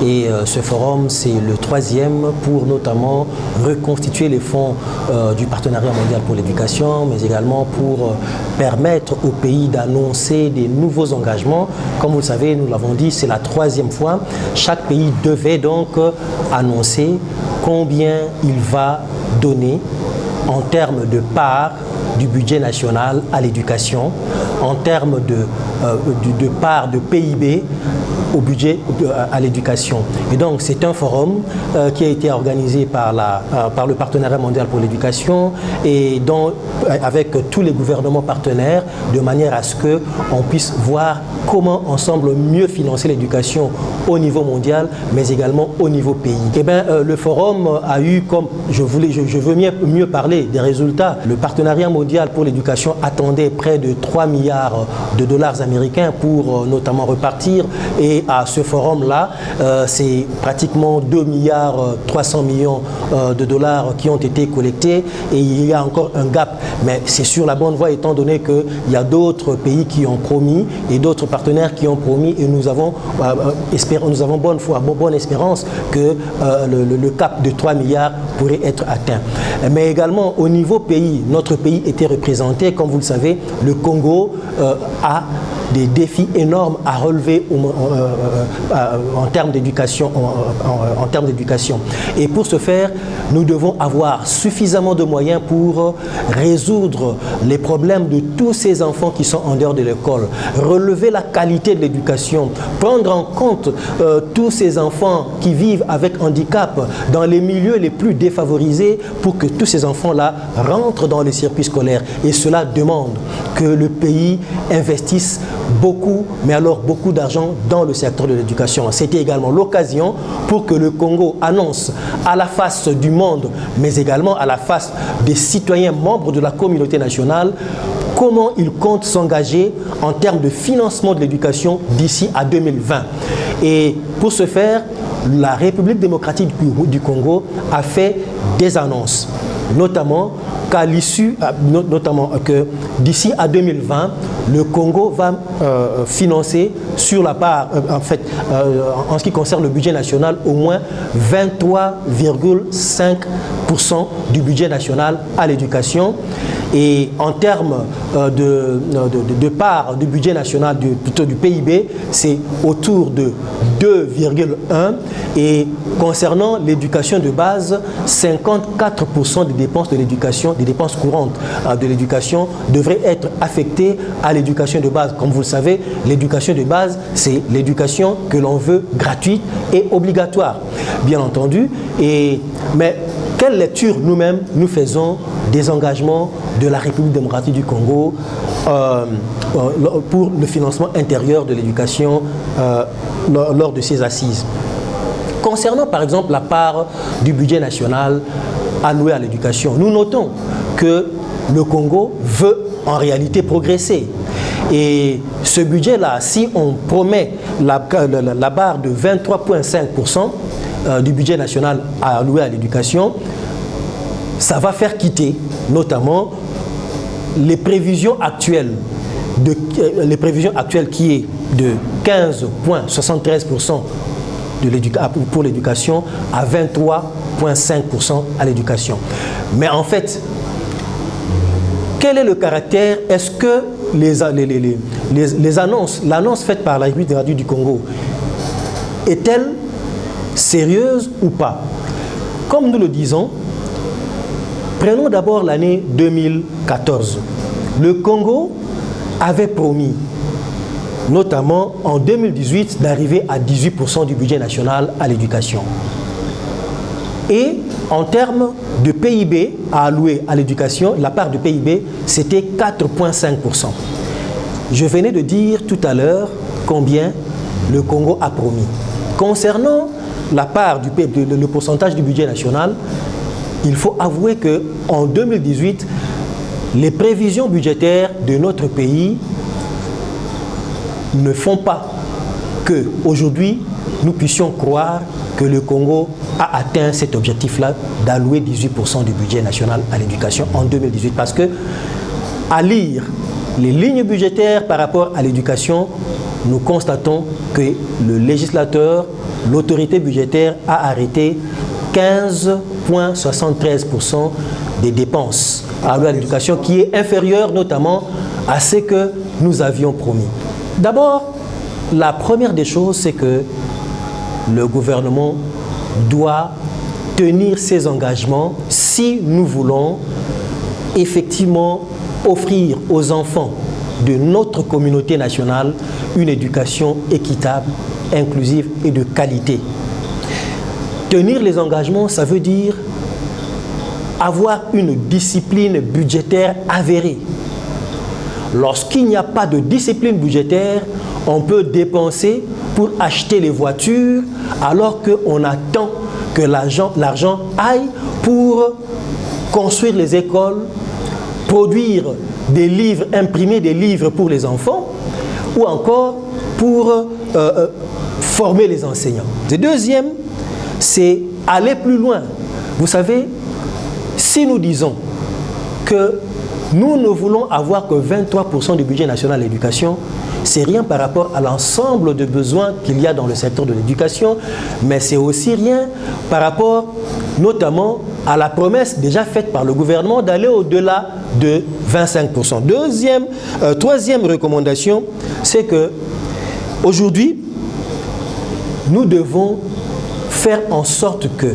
Et ce forum, c'est le 3e pour notamment reconstituer les fonds du Partenariat mondial pour l'éducation, mais également pour permettre au pays d'annoncer des nouveaux engagements. Comme vous le savez, nous l'avons dit, c'est la 3e fois. Chaque pays devait donc annoncer combien il va donner en termes de part du budget national à l'éducation, en termes de part de PIB au budget à l'éducation. Et donc c'est un forum qui a été organisé par le Partenariat mondial pour l'éducation et avec tous les gouvernements partenaires, de manière à ce qu'on puisse voir comment ensemble mieux financer l'éducation au niveau mondial, mais également au niveau pays. Et bien, le forum a eu, comme je veux mieux parler des résultats, le Partenariat mondial pour l'éducation attendait près de 3 milliards de dollars américains pour notamment repartir, et à ce forum-là, c'est pratiquement 2 milliards 300 millions de dollars qui ont été collectés, et il y a encore un gap, mais c'est sur la bonne voie étant donné qu'il y a d'autres pays qui ont promis et d'autres partenaires qui ont promis, et nous avons bonne espérance que le cap de 3 milliards pourrait être atteint. Mais également au niveau pays, notre pays était représenté, comme vous le savez, le Congo a des défis énormes à relever en termes d'éducation. Et pour ce faire, nous devons avoir suffisamment de moyens pour résoudre les problèmes de tous ces enfants qui sont en dehors de l'école, relever la qualité de l'éducation, prendre en compte tous ces enfants qui vivent avec handicap dans les milieux les plus défavorisés pour que tous ces enfants-là rentrent dans les circuits scolaires. Et cela demande que le pays investisse beaucoup, mais alors beaucoup d'argent dans le secteur de l'éducation. C'était également l'occasion pour que le Congo annonce à la face du monde, mais également à la face des citoyens membres de la communauté nationale, comment il compte s'engager en termes de financement de l'éducation d'ici à 2020. Et pour ce faire, la République démocratique du Congo a fait des annonces, notamment qu'à l'issue, que d'ici à 2020, le Congo va financer sur la part, en ce qui concerne le budget national, au moins 23,5% du budget national à l'éducation. Et en termes de part du budget national, plutôt du PIB, c'est autour de 2,1. Et concernant l'éducation de base, 54% des dépenses de l'éducation, des dépenses courantes de l'éducation, devraient être affectées à l'éducation de base. Comme vous le savez, l'éducation de base, c'est l'éducation que l'on veut gratuite et obligatoire, bien entendu. Mais quelle lecture nous-mêmes nous faisons des engagements de la République démocratique du Congo pour le financement intérieur de l'éducation lors de ces assises? Concernant par exemple la part du budget national alloué à l'éducation, nous notons que le Congo veut en réalité progresser. Et ce budget-là, si on promet la barre de 23,5% du budget national alloué à l'éducation, ça va faire quitter notamment les prévisions actuelles qui est de 15,73% pour l'éducation à 23,5% à l'éducation. Mais en fait, quel est le caractère? Est-ce que l'annonce faite par la République démocratique du Congo est-elle sérieuse ou pas? Comme nous le disons, prenons d'abord l'année 2014. Le Congo avait promis, notamment en 2018, d'arriver à 18% du budget national à l'éducation. Et en termes de PIB à allouer à l'éducation, la part de PIB, c'était 4,5%. Je venais de dire tout à l'heure combien le Congo a promis. Concernant la part le pourcentage du budget national, il faut avouer qu'en 2018, les prévisions budgétaires de notre pays ne font pas qu'aujourd'hui, nous puissions croire que le Congo a atteint cet objectif-là d'allouer 18% du budget national à l'éducation en 2018. Parce que, à lire les lignes budgétaires par rapport à l'éducation, nous constatons que le législateur, l'autorité budgétaire a arrêté 15,73% des dépenses allouées à l'éducation, qui est inférieur notamment à ce que nous avions promis. D'abord, la première des choses, c'est que le gouvernement doit tenir ses engagements si nous voulons effectivement offrir aux enfants de notre communauté nationale une éducation équitable, inclusive et de qualité. Tenir les engagements, ça veut dire avoir une discipline budgétaire avérée. Lorsqu'il n'y a pas de discipline budgétaire, on peut dépenser pour acheter les voitures alors qu'on attend que l'argent aille pour construire les écoles, produire des livres, imprimer des livres pour les enfants ou encore pour former les enseignants. Le deuxième, c'est aller plus loin. Vous savez, si nous disons que nous ne voulons avoir que 23% du budget national à l'éducation, c'est rien par rapport à l'ensemble de besoins qu'il y a dans le secteur de l'éducation, mais c'est aussi rien par rapport notamment à la promesse déjà faite par le gouvernement d'aller au-delà de 25%. Troisième recommandation, c'est que aujourd'hui, nous devons faire en sorte que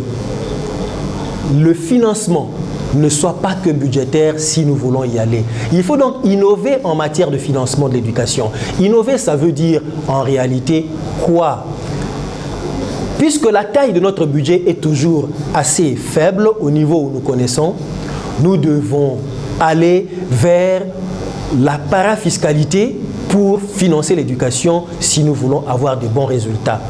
le financement ne soit pas que budgétaire si nous voulons y aller. Il faut donc innover en matière de financement de l'éducation. Innover, ça veut dire en réalité quoi? Puisque la taille de notre budget est toujours assez faible au niveau où nous connaissons, nous devons aller vers la parafiscalité pour financer l'éducation si nous voulons avoir de bons résultats.